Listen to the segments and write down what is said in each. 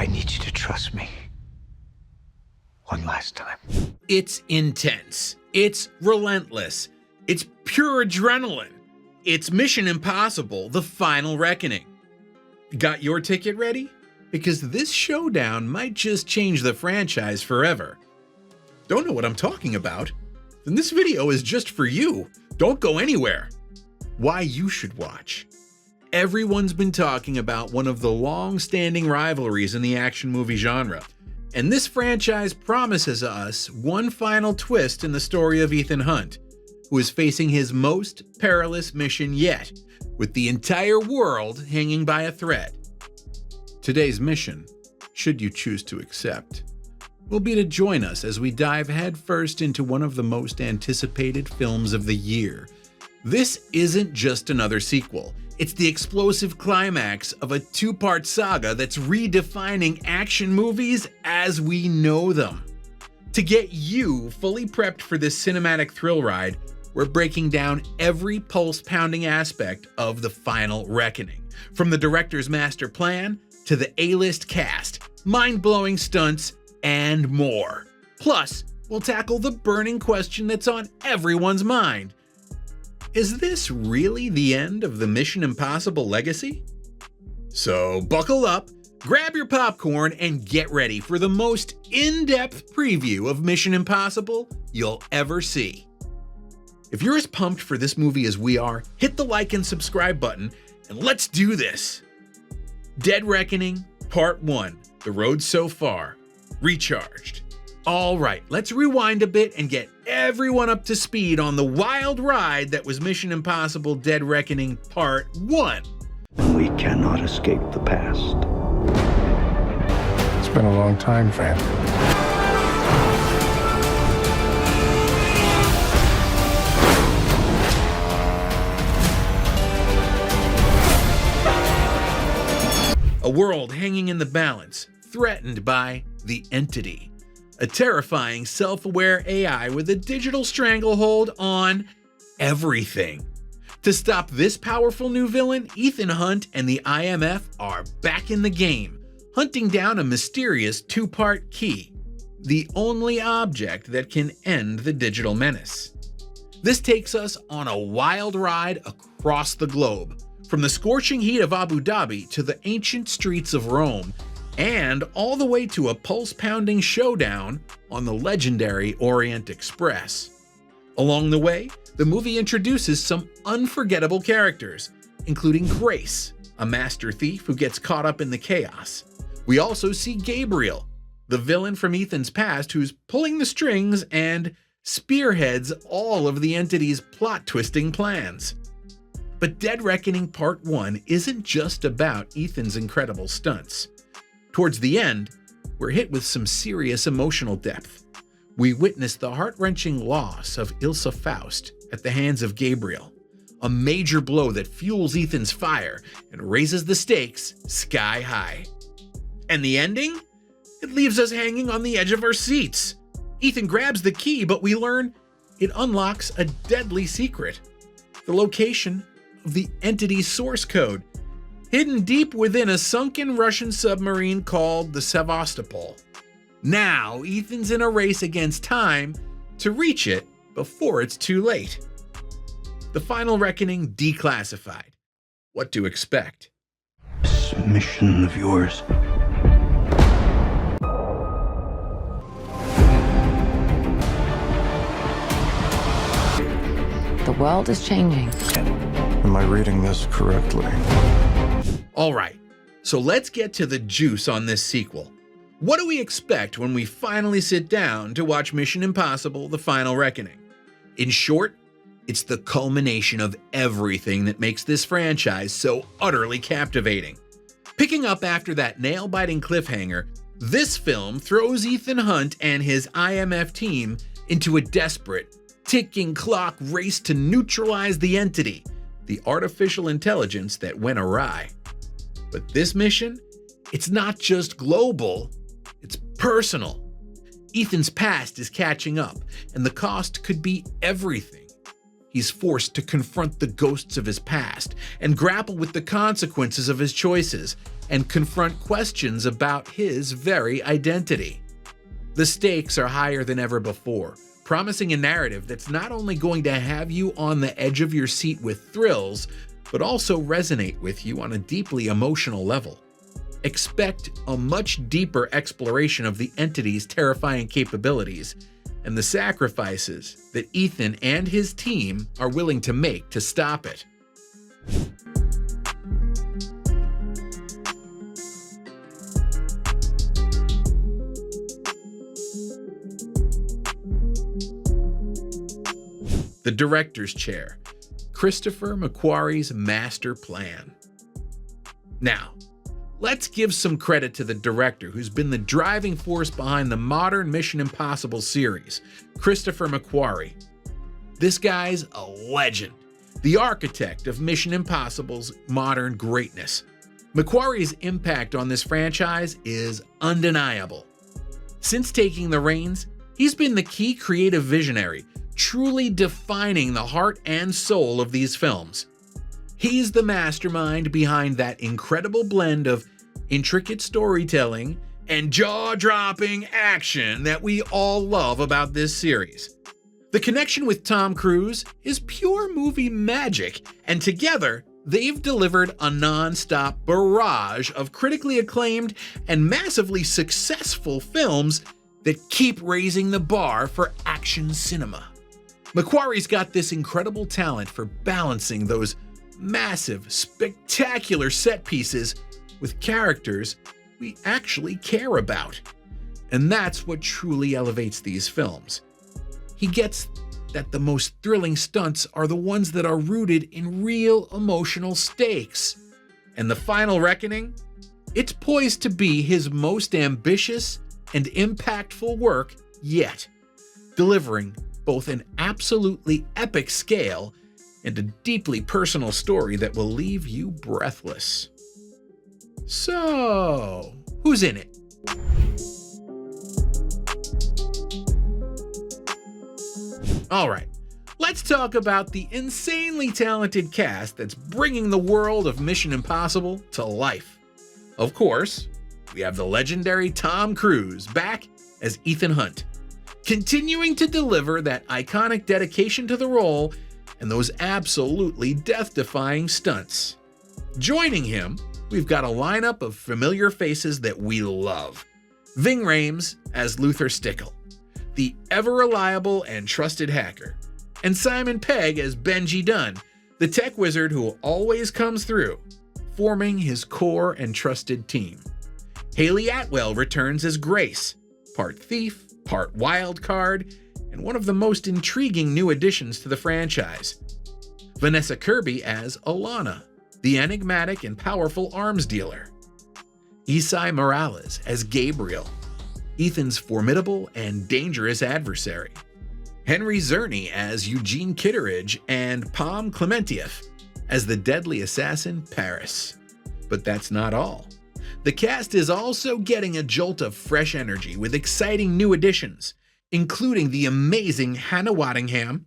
I need you to trust me. One last time. It's intense. It's relentless. It's pure adrenaline. It's Mission Impossible: The Final Reckoning. Got your ticket ready? Because this showdown might just change the franchise forever. Don't know what I'm talking about? Then this video is just for you. Don't go anywhere. Why you should watch. Everyone's been talking about one of the long-standing rivalries in the action movie genre. And this franchise promises us one final twist in the story of Ethan Hunt, who is facing his most perilous mission yet, with the entire world hanging by a thread. Today's mission, should you choose to accept, will be to join us as we dive headfirst into one of the most anticipated films of the year. This isn't just another sequel. It's the explosive climax of a two-part saga that's redefining action movies as we know them. To get you fully prepped for this cinematic thrill ride, we're breaking down every pulse-pounding aspect of The Final Reckoning, from the director's master plan to the A-list cast, mind-blowing stunts, and more. Plus, we'll tackle the burning question that's on everyone's mind. Is this really the end of the Mission Impossible legacy? So buckle up, grab your popcorn, and get ready for the most in-depth preview of Mission Impossible you'll ever see. If you're as pumped for this movie as we are, hit the like and subscribe button, and let's do this! Dead Reckoning, Part 1, The Road So Far, Recharged. All right, let's rewind a bit and get everyone up to speed on the wild ride that was Mission Impossible: Dead Reckoning Part 1. We cannot escape the past. It's been a long time, fam. A world hanging in the balance, threatened by the Entity. A terrifying, self-aware AI with a digital stranglehold on everything. To stop this powerful new villain, Ethan Hunt and the IMF are back in the game, hunting down a mysterious two-part key, the only object that can end the digital menace. This takes us on a wild ride across the globe, from the scorching heat of Abu Dhabi to the ancient streets of Rome, and all the way to a pulse-pounding showdown on the legendary Orient Express. Along the way, the movie introduces some unforgettable characters, including Grace, a master thief who gets caught up in the chaos. We also see Gabriel, the villain from Ethan's past who's pulling the strings and spearheads all of the Entity's plot-twisting plans. But Dead Reckoning Part 1 isn't just about Ethan's incredible stunts. Towards the end, we're hit with some serious emotional depth. We witness the heart-wrenching loss of Ilsa Faust at the hands of Gabriel, a major blow that fuels Ethan's fire and raises the stakes sky high. And the ending? It leaves us hanging on the edge of our seats. Ethan grabs the key, but we learn it unlocks a deadly secret: the location of the Entity's source code, hidden deep within a sunken Russian submarine called the Sevastopol. Now, Ethan's in a race against time to reach it before it's too late. The Final Reckoning Declassified. What to expect? This mission of yours. The world is changing. Am I reading this correctly? All right, so let's get to the juice on this sequel. What do we expect when we finally sit down to watch Mission Impossible: The Final Reckoning? In short, it's the culmination of everything that makes this franchise so utterly captivating. Picking up after that nail-biting cliffhanger, this film throws Ethan Hunt and his IMF team into a desperate, ticking clock race to neutralize the Entity, the artificial intelligence that went awry. But this mission, it's not just global, it's personal. Ethan's past is catching up, and the cost could be everything. He's forced to confront the ghosts of his past and grapple with the consequences of his choices and confront questions about his very identity. The stakes are higher than ever before, promising a narrative that's not only going to have you on the edge of your seat with thrills, but also resonate with you on a deeply emotional level. Expect a much deeper exploration of the entity's terrifying capabilities and the sacrifices that Ethan and his team are willing to make to stop it. The director's chair, Christopher McQuarrie's master plan. Now, let's give some credit to the director who's been the driving force behind the modern Mission Impossible series, Christopher McQuarrie. This guy's a legend, the architect of Mission Impossible's modern greatness. McQuarrie's impact on this franchise is undeniable. Since taking the reins, he's been the key creative visionary, truly defining the heart and soul of these films. He's the mastermind behind that incredible blend of intricate storytelling and jaw-dropping action that we all love about this series. The connection with Tom Cruise is pure movie magic, and together, they've delivered a non-stop barrage of critically acclaimed and massively successful films that keep raising the bar for action cinema. McQuarrie's got this incredible talent for balancing those massive, spectacular set pieces with characters we actually care about. And that's what truly elevates these films. He gets that the most thrilling stunts are the ones that are rooted in real emotional stakes. And the final reckoning? It's poised to be his most ambitious and impactful work yet, delivering both an absolutely epic scale and a deeply personal story that will leave you breathless. So, who's in it? All right, let's talk about the insanely talented cast that's bringing the world of Mission Impossible to life. Of course, we have the legendary Tom Cruise back as Ethan Hunt, continuing to deliver that iconic dedication to the role and those absolutely death-defying stunts. Joining him, we've got a lineup of familiar faces that we love. Ving Rhames as Luther Stickle, the ever-reliable and trusted hacker, and Simon Pegg as Benji Dunn, the tech wizard who always comes through, forming his core and trusted team. Haley Atwell returns as Grace, part thief, part wild card, and one of the most intriguing new additions to the franchise. Vanessa Kirby as Alana, the enigmatic and powerful arms dealer. Isai Morales as Gabriel, Ethan's formidable and dangerous adversary. Henry Czerny as Eugene Kitteridge, and Palm Clementieff as the deadly assassin Paris. But that's not all. The cast is also getting a jolt of fresh energy with exciting new additions, including the amazing Hannah Waddingham,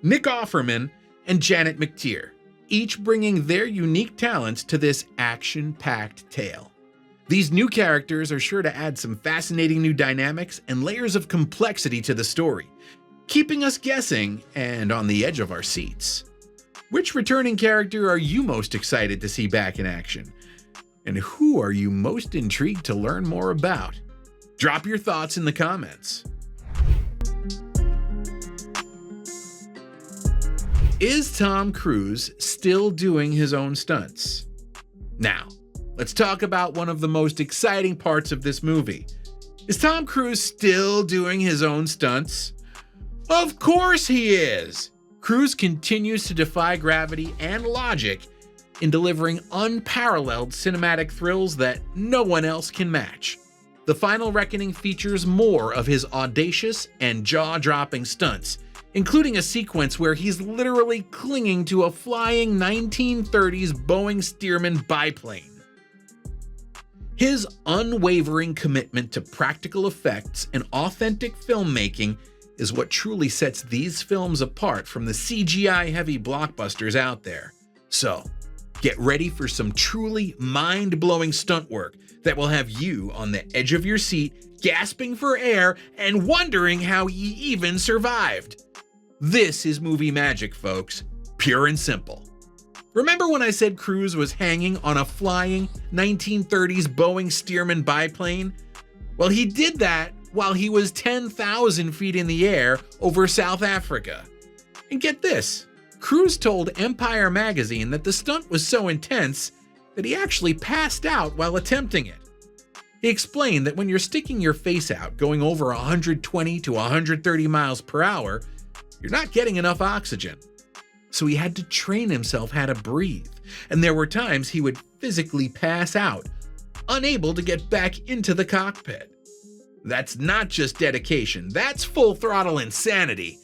Nick Offerman, and Janet McTeer, each bringing their unique talents to this action-packed tale. These new characters are sure to add some fascinating new dynamics and layers of complexity to the story, keeping us guessing and on the edge of our seats. Which returning character are you most excited to see back in action? And who are you most intrigued to learn more about? Drop your thoughts in the comments. Is Tom Cruise still doing his own stunts? Now, let's talk about one of the most exciting parts of this movie. Is Tom Cruise still doing his own stunts? Of course he is! Cruise continues to defy gravity and logic in delivering unparalleled cinematic thrills that no one else can match. The Final Reckoning features more of his audacious and jaw-dropping stunts, including a sequence where he's literally clinging to a flying 1930s Boeing Stearman biplane. His unwavering commitment to practical effects and authentic filmmaking is what truly sets these films apart from the CGI-heavy blockbusters out there. So, Get ready for some truly mind-blowing stunt work that will have you on the edge of your seat, gasping for air and wondering how he even survived. This is movie magic, folks. Pure and simple. Remember when I said Cruise was hanging on a flying 1930s Boeing Stearman biplane? Well, he did that while he was 10,000 feet in the air over South Africa. And get this, Cruise told Empire magazine that the stunt was so intense that he actually passed out while attempting it. He explained that when you're sticking your face out going over 120 to 130 miles per hour, you're not getting enough oxygen. So he had to train himself how to breathe, and there were times he would physically pass out, unable to get back into the cockpit. That's not just dedication, that's full throttle insanity,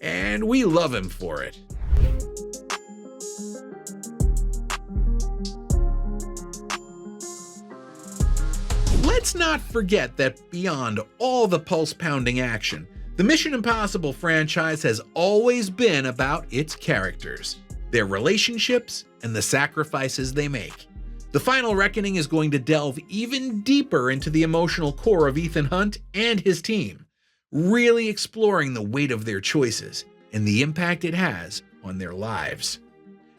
and we love him for it. Let's not forget that beyond all the pulse-pounding action, the Mission Impossible franchise has always been about its characters, their relationships, and the sacrifices they make. The Final Reckoning is going to delve even deeper into the emotional core of Ethan Hunt and his team, really exploring the weight of their choices and the impact it has on their lives.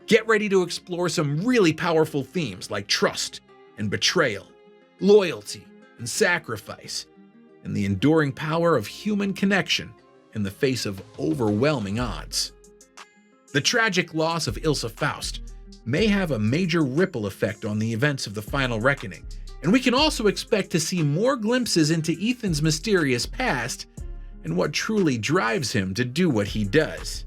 Get ready to explore some really powerful themes like trust and betrayal, loyalty and sacrifice, and the enduring power of human connection in the face of overwhelming odds. The tragic loss of Ilsa Faust may have a major ripple effect on the events of the Final Reckoning, and we can also expect to see more glimpses into Ethan's mysterious past and what truly drives him to do what he does.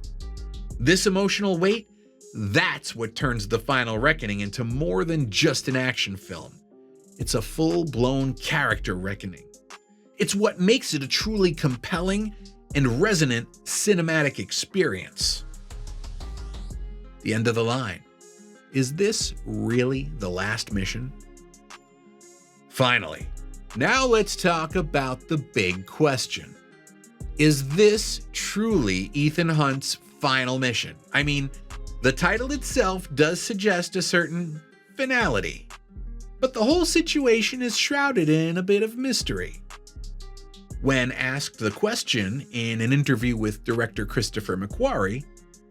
This emotional weight, that's what turns the Final Reckoning into more than just an action film. It's a full-blown character reckoning. It's what makes it a truly compelling and resonant cinematic experience. The end of the line. Is this really the last mission? Finally, now let's talk about the big question. Is this truly Ethan Hunt's final mission? I mean, the title itself does suggest a certain finality, but the whole situation is shrouded in a bit of mystery. When asked the question in an interview with director Christopher McQuarrie,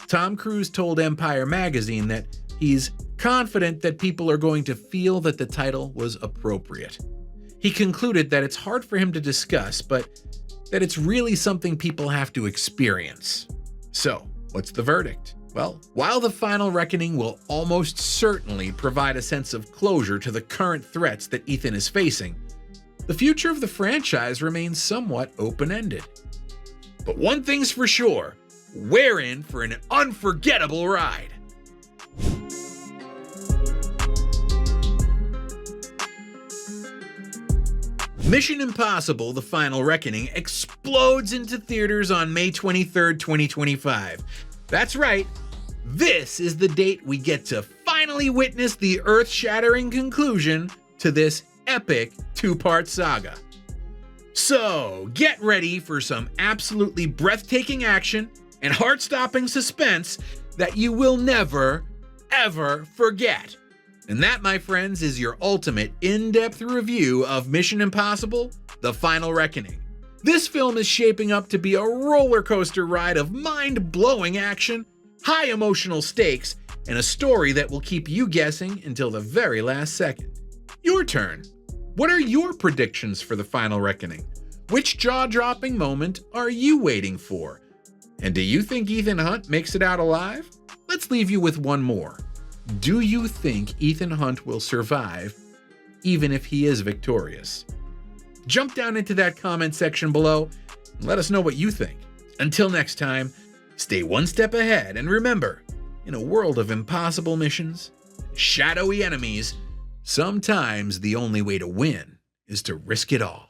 Tom Cruise told Empire magazine that he's confident that people are going to feel that the title was appropriate. He concluded that it's hard for him to discuss, but that it's really something people have to experience. So, what's the verdict? Well, while the Final Reckoning will almost certainly provide a sense of closure to the current threats that Ethan is facing, the future of the franchise remains somewhat open-ended. But one thing's for sure, we're in for an unforgettable ride. Mission Impossible: The Final Reckoning explodes into theaters on May 23rd, 2025. That's right, this is the date we get to finally witness the earth-shattering conclusion to this epic two-part saga. So, get ready for some absolutely breathtaking action and heart-stopping suspense that you will never, ever forget. And that, my friends, is your ultimate in-depth review of Mission Impossible: The Final Reckoning. This film is shaping up to be a roller coaster ride of mind-blowing action, high emotional stakes, and a story that will keep you guessing until the very last second. Your turn. What are your predictions for The Final Reckoning? Which jaw-dropping moment are you waiting for? And do you think Ethan Hunt makes it out alive? Let's leave you with one more. Do you think Ethan Hunt will survive, even if he is victorious? Jump down into that comment section below and let us know what you think. Until next time, stay one step ahead, and remember, in a world of impossible missions, shadowy enemies, sometimes the only way to win is to risk it all.